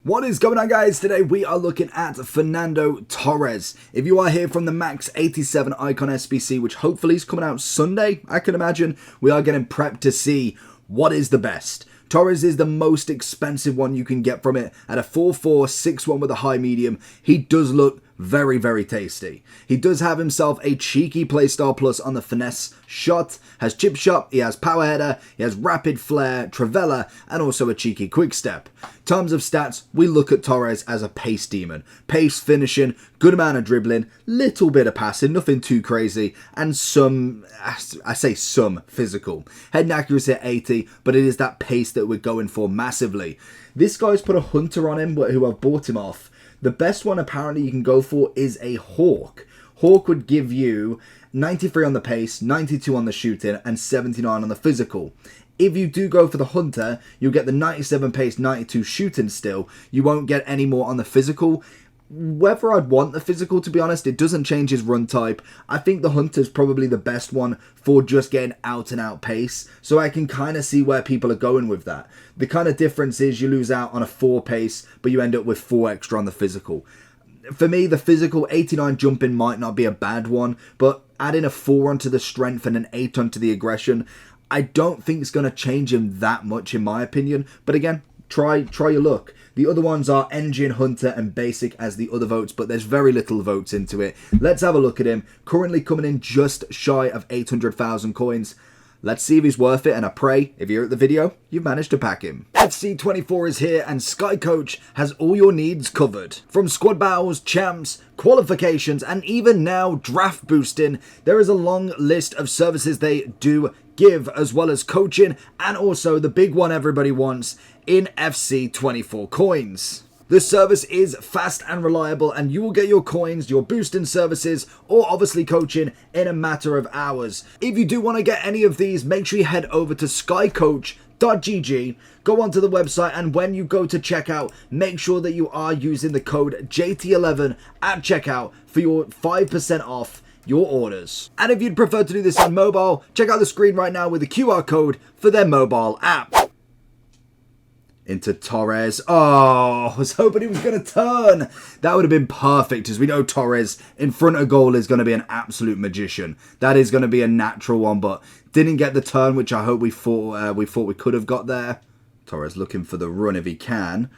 What is going on, guys? Today we are looking at Fernando Torres. If you are here from the Max 87 Icon SBC, which hopefully is coming out Sunday, I can imagine, we are getting prepped to see what is the best. Torres is the most expensive one you can get from it at a 4'4", 6'1" with a high medium. He does look very, very tasty. He does have himself a cheeky playstyle plus on the finesse shot, has chip shot, he has power header, he has rapid flare, trivela, and also a cheeky quick step. In terms of stats, we look at Torres as a pace demon. Pace, finishing, good amount of dribbling, little bit of passing, nothing too crazy, and some, I say some, physical. Head accuracy at 80, but it is that pace that we're going for massively. This guy's put a hunter on him who I've bought him off. The best one apparently you can go for is a Hawk. Hawk would give you 93 on the pace, 92 on the shooting, and 79 on the physical. If you do go for the Hunter, you'll get the 97 pace, 92 shooting still. You won't get any more on the physical. Whether I'd want the physical, to be honest, it doesn't change his run type. I think the Hunter's probably the best one for just getting out and out pace. So I can kind of see where people are going with that. The kind of difference is you lose out on a 4 pace, but you end up with 4 extra on the physical. For me, the physical 89 jumping might not be a bad one, but adding a 4 onto the strength and an 8 onto the aggression, I don't think it's going to change him that much in my opinion. But again, try your luck. The other ones are Engine, Hunter, and Basic as the other votes, but there's very little votes into it. Let's have a look at him. Currently coming in just shy of 800,000 coins. Let's see if he's worth it, and I pray, if you're at the video, you've managed to pack him. FC24 is here, and Sky Coach has all your needs covered. From squad battles, champs, qualifications, and even now draft boosting, there is a long list of services they do give, as well as coaching, and also the big one everybody wants in FC24 coins. This service is fast and reliable, and you will get your coins, your boosting services, or obviously coaching in a matter of hours. If you do want to get any of these, make sure you head over to skycoach.gg, go onto the website, and when you go to checkout, make sure that you are using the code JT11 at checkout for your 5% off your orders. And if you'd prefer to do this on mobile, check out the screen right now with the QR code for their mobile app. Into Torres. Oh, I was hoping he was going to turn. That would have been perfect, as we know Torres in front of goal is going to be an absolute magician. That is going to be a natural one, but didn't get the turn, which I hope we thought we could have got there. Torres looking for the run if he can.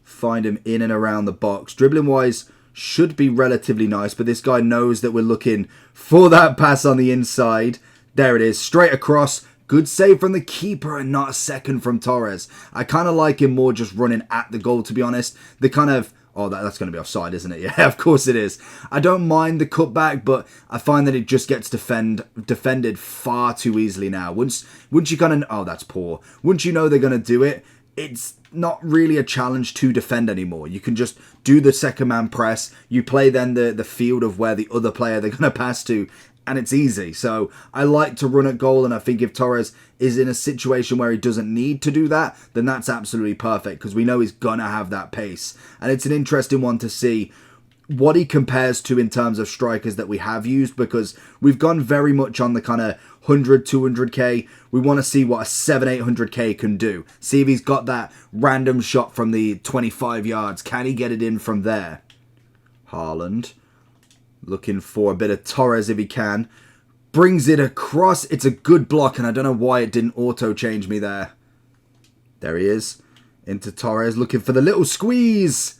Find him in and around the box. Dribbling wise should be relatively nice, but this guy knows that we're looking for that pass on the inside. There it is, straight across. Good save from the keeper and not a second from Torres. I kind of like him more just running at the goal, to be honest. The kind of... Oh, that's going to be offside, isn't it? Yeah, of course it is. I don't mind the cutback, but I find that it just gets defended far too easily now. Once you kind of... Oh, that's poor. Once you know they're going to do it, it's not really a challenge to defend anymore. You can just do the second man press. You play then the field of where the other player they're going to pass to, and it's easy. So I like to run at goal, and I think if Torres is in a situation where he doesn't need to do that, then that's absolutely perfect, because we know he's gonna have that pace. And it's an interesting one to see what he compares to in terms of strikers that we have used, because we've gone very much on the kind of 100, 200k. We want to see what a 700-800k can do. See if he's got that random shot from the 25 yards. Can he get it in from there? Haaland. Looking for a bit of Torres if he can. Brings it across. It's a good block, and I don't know why it didn't auto-change me there. There he is. Into Torres, looking for the little squeeze.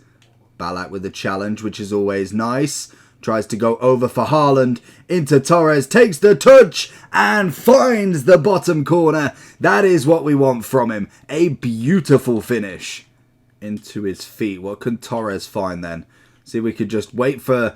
Ballack with the challenge, which is always nice. Tries to go over for Haaland. Into Torres, takes the touch, and finds the bottom corner. That is what we want from him. A beautiful finish. Into his feet. What can Torres find then? See, we could just wait for...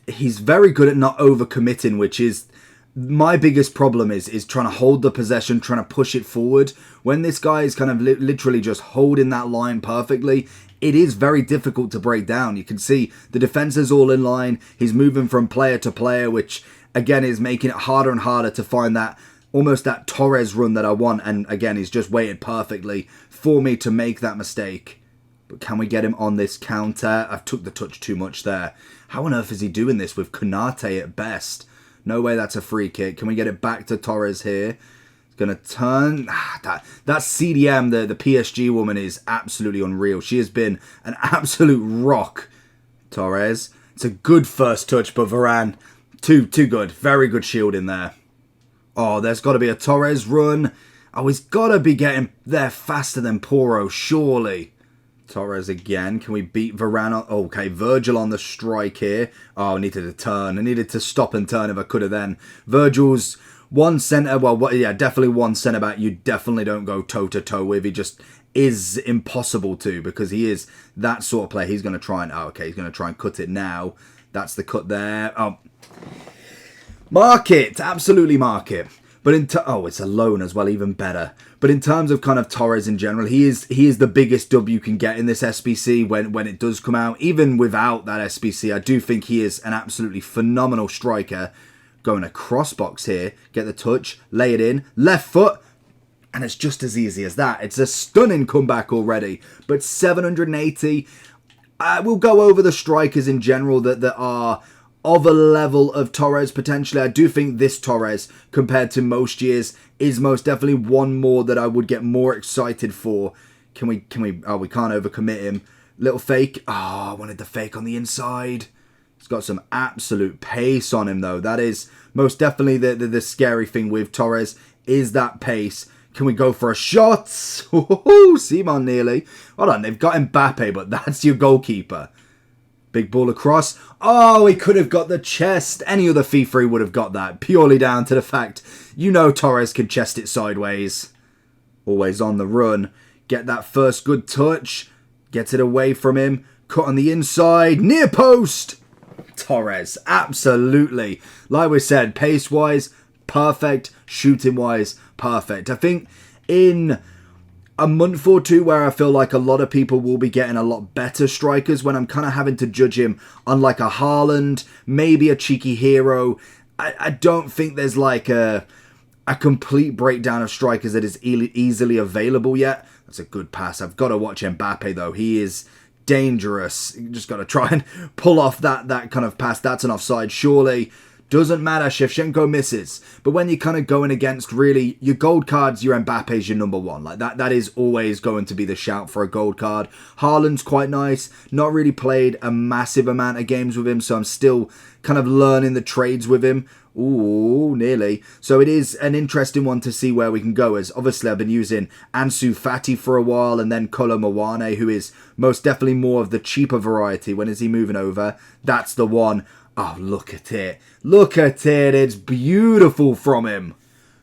He's very good at not overcommitting, which is my biggest problem is trying to hold the possession, trying to push it forward. When this guy is kind of literally just holding that line perfectly, it is very difficult to break down. You can see the defense is all in line. He's moving from player to player, which again is making it harder and harder to find that almost that Torres run that I want. And again, he's just waited perfectly for me to make that mistake. But can we get him on this counter? I've took the touch too much there. How on earth is he doing this with Konate at best? No way that's a free kick. Can we get it back to Torres here? Gonna turn. That CDM, the PSG woman, is absolutely unreal. She has been an absolute rock. Torres. It's a good first touch, but Varane, too good. Very good shield in there. Oh, there's got to be a Torres run. Oh, he's got to be getting there faster than Poro, surely. Torres again. Can we beat Varane? Okay, Virgil on the strike here. Oh, I needed to turn. I needed to stop and turn if I could have then. Virgil's one centre. Well, yeah, definitely one centre back you definitely don't go toe-to-toe with. He just is impossible to, because he is that sort of player. He's going to try and... Oh, okay, he's going to try and cut it now. That's the cut there. Oh, mark it. Absolutely mark it. But it's a loan as well, even better. But in terms of kind of Torres in general, he is the biggest dub you can get in this SBC when it does come out. Even without that SBC, I do think he is an absolutely phenomenal striker. Going across box here, get the touch, lay it in, left foot, and it's just as easy as that. It's a stunning comeback already. But 780, we'll go over the strikers in general that are of a level of Torres potentially. I do think this Torres, compared to most years, is most definitely one more that I would get more excited for. Can we, oh, we can't overcommit him. Little fake. Oh, I wanted the fake on the inside. He's got some absolute pace on him, though. That is most definitely the scary thing with Torres, is that pace. Can we go for a shot? Simon nearly. Hold on, they've got Mbappe, but that's your goalkeeper. Big ball across. Oh, he could have got the chest. Any other FIFA would have got that, purely down to the fact, Torres can chest it sideways. Always on the run. Get that first good touch. Gets it away from him. Cut on the inside. Near post. Torres, absolutely. Like we said, pace-wise, perfect. Shooting-wise, perfect. I think in a month or two where I feel like a lot of people will be getting a lot better strikers, when I'm kind of having to judge him on like a Haaland, maybe a cheeky hero. I don't think there's like a complete breakdown of strikers that is easily available yet. That's a good pass. I've got to watch Mbappe though. He is dangerous. You just got to try and pull off that kind of pass. That's an offside, surely. Doesn't matter, Shevchenko misses. But when you're kind of going against, really, your gold cards, your Mbappe's your number one. Like that is always going to be the shout for a gold card. Haaland's quite nice. Not really played a massive amount of games with him, so I'm still kind of learning the trades with him. Ooh, nearly. So it is an interesting one to see where we can go, as obviously I've been using Ansu Fati for a while, and then Kolo Muani, who is most definitely more of the cheaper variety. When is he moving over? That's the one. Oh, look at it. Look at it. It's beautiful from him.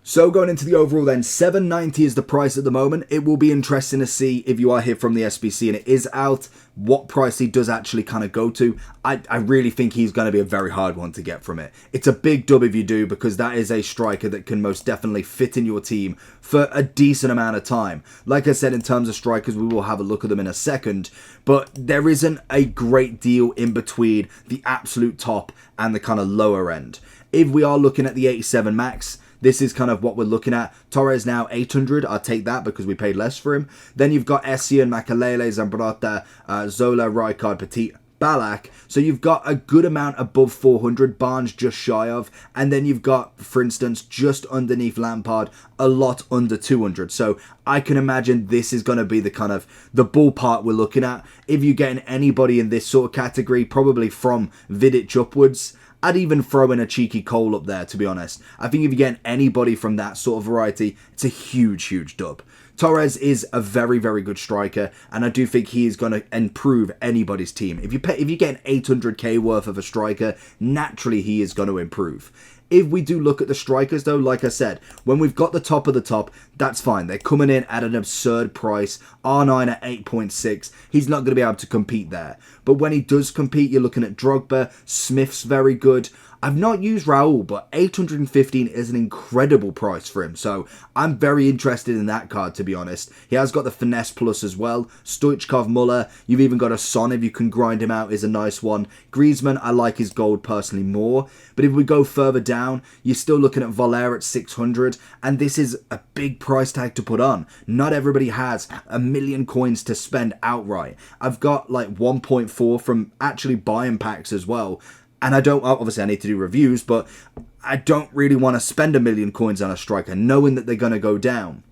So going into the overall then, 790 is the price at the moment. It will be interesting to see, if you are here from the SBC and it is out, what price he does actually kind of go to. I really think he's going to be a very hard one to get from it. It's a big dub if you do, because that is a striker that can most definitely fit in your team for a decent amount of time. Like I said, in terms of strikers, we will have a look at them in a second, but there isn't a great deal in between the absolute top and the kind of lower end. If we are looking at the 87 max, this is kind of what we're looking at. Torres now 800. I'll take that because we paid less for him. Then you've got Essien, Makalele, Zambrotta, Zola, Rijkaard, Petit, Ballack. So you've got a good amount above 400. Barnes just shy of. And then you've got, for instance, just underneath Lampard, a lot under 200. So I can imagine this is going to be the kind of the ballpark we're looking at. If you're getting anybody in this sort of category, probably from Vidic upwards, I'd even throw in a cheeky Cole up there, to be honest. I think if you get anybody from that sort of variety, it's a huge, huge dub. Torres is a very, very good striker, and I do think he is going to improve anybody's team. If you get an 800k worth of a striker, naturally he is going to improve. If we do look at the strikers though, like I said, when we've got the top of the top, that's fine. They're coming in at an absurd price. R9 at 8.6. He's not going to be able to compete there. But when he does compete, you're looking at Drogba. Smith's very good. I've not used Raul, but 815 is an incredible price for him. So I'm very interested in that card, to be honest. He has got the Finesse Plus as well. Stoichkov, Muller. You've even got a Son, if you can grind him out, is a nice one. Griezmann, I like his gold personally more. But if we go further down, you're still looking at Voler at 600. And this is a big price tag to put on. Not everybody has a million coins to spend outright. I've got like 1.4 from actually buying packs as well. And I don't, obviously I need to do reviews, but I don't really want to spend 1,000,000 coins on a striker, knowing that they're going to go down.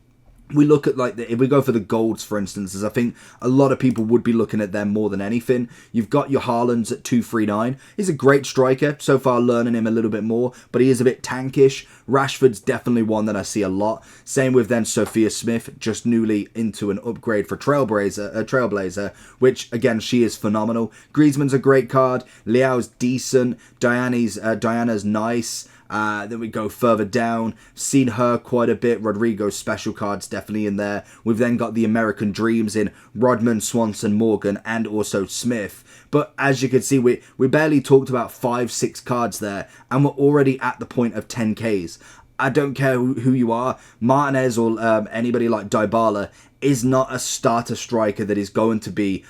We look at, like, if we go for the golds, for instance, as I think a lot of people would be looking at them more than anything. You've got your Haalands at 239. He's a great striker. So far, learning him a little bit more, but he is a bit tankish. Rashford's definitely one that I see a lot. Same with then Sophia Smith, just newly into an upgrade for Trailblazer, which, again, she is phenomenal. Griezmann's a great card. Leao's decent. Diana's nice. Then we go further down. Seen her quite a bit. Rodrigo's special cards definitely in there. We've then got the American Dreams in Rodman, Swanson, Morgan, and also Smith. But as you can see, we barely talked about 5-6 cards there, and we're already at the point of 10Ks. I don't care who you are. Martinez or anybody like Dybala is not a starter striker that is going to be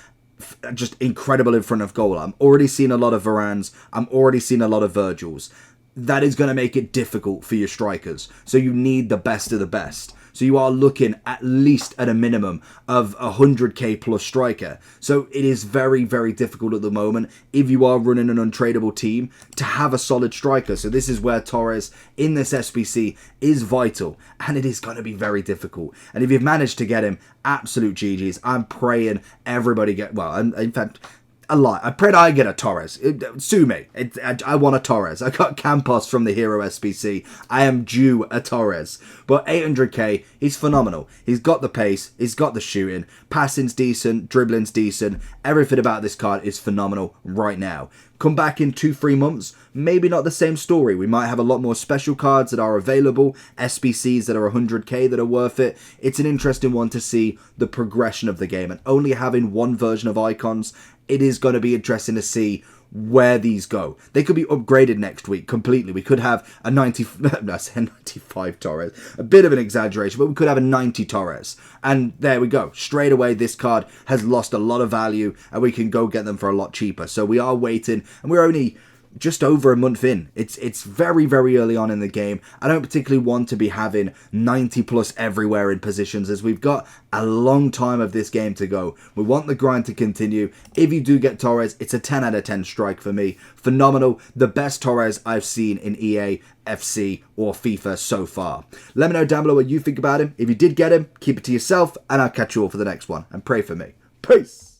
just incredible in front of goal. I'm already seeing a lot of Varans. I'm already seeing a lot of Virgils. That is going to make it difficult for your strikers. So you need the best of the best. So you are looking at least at a minimum of 100k plus striker. So it is very, very difficult at the moment, if you are running an untradeable team, to have a solid striker. So this is where Torres in this SBC is vital, and it is going to be very difficult. And if you've managed to get him, absolute GG's. I'm praying everybody get, well, in fact, a lot. I pray I get a Torres. Sue me. I want a Torres. I got Campos from the Hero SBC. I am due a Torres. But 800k, he's phenomenal. He's got the pace. He's got the shooting. Passing's decent. Dribbling's decent. Everything about this card is phenomenal right now. Come back in 2-3 months, maybe not the same story. We might have a lot more special cards that are available, SBCs that are 100k that are worth it. It's an interesting one to see the progression of the game, and only having one version of icons, it is going to be interesting to see where these go. They could be upgraded next week completely. We could have a 95 Torres. A bit of an exaggeration, but we could have a 90 Torres. And there we go. Straight away, this card has lost a lot of value, and we can go get them for a lot cheaper. So we are waiting, and we're only just over a month in. It's very, very early on in the game. I don't particularly want to be having 90 plus everywhere in positions, as we've got a long time of this game to go. We want the grind to continue. If you do get Torres, it's a 10 out of 10 strike for me. Phenomenal. The best Torres I've seen in EA, FC, or FIFA so far. Let me know down below what you think about him. If you did get him, keep it to yourself, and I'll catch you all for the next one. And pray for me. Peace.